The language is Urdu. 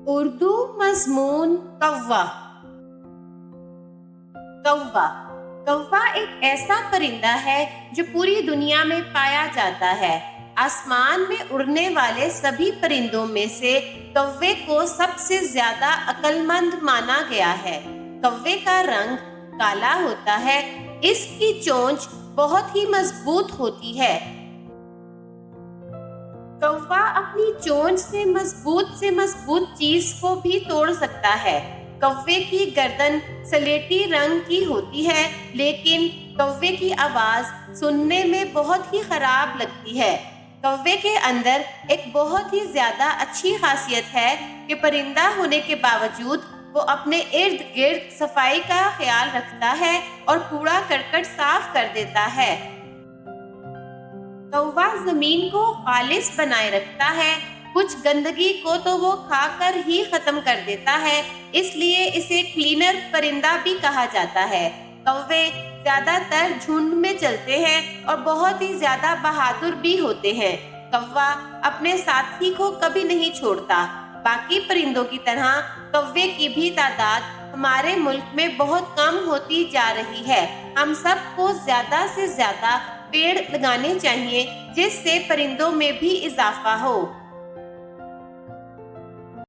اردو مضمون کوا۔ کوا کوا ایک ایسا پرندہ ہے جو پوری دنیا میں پایا جاتا ہے۔ آسمان میں اڑنے والے سبھی پرندوں میں سے کوے کو سب سے زیادہ عقل مند مانا گیا ہے۔ کوے کا رنگ کالا ہوتا ہے۔ اس کی چونچ بہت ہی مضبوط ہوتی ہے۔ کوا اپنی چونچ سے مضبوط چیز کو بھی توڑ سکتا ہے۔ کوے کی گردن سلیٹی رنگ کی ہوتی ہے، لیکن کوے کی آواز سننے میں بہت ہی خراب لگتی ہے۔ کوے کے اندر ایک بہت ہی زیادہ اچھی خاصیت ہے کہ پرندہ ہونے کے باوجود وہ اپنے ارد گرد صفائی کا خیال رکھتا ہے اور کوڑا کرکٹ صاف کر دیتا ہے۔ کوا زمین کو خالص بنائے رکھتا ہے۔ کچھ گندگی کو تو وہ کھا کر ہی ختم کر دیتا ہے، اس لیے اسے کلینر پرندہ بھی کہا جاتا ہے۔ کوے زیادہ تر جھنڈ میں چلتے ہیں اور بہت ہی زیادہ بہادر بھی ہوتے ہیں۔ کوا اپنے ساتھی کو کبھی نہیں چھوڑتا۔ باقی پرندوں کی طرح کوے کی بھی تعداد ہمارے ملک میں بہت کم ہوتی جا رہی ہے۔ ہم سب کو زیادہ سے زیادہ پیڑ لگانے چاہیے، جس سے پرندوں میں بھی اضافہ ہو۔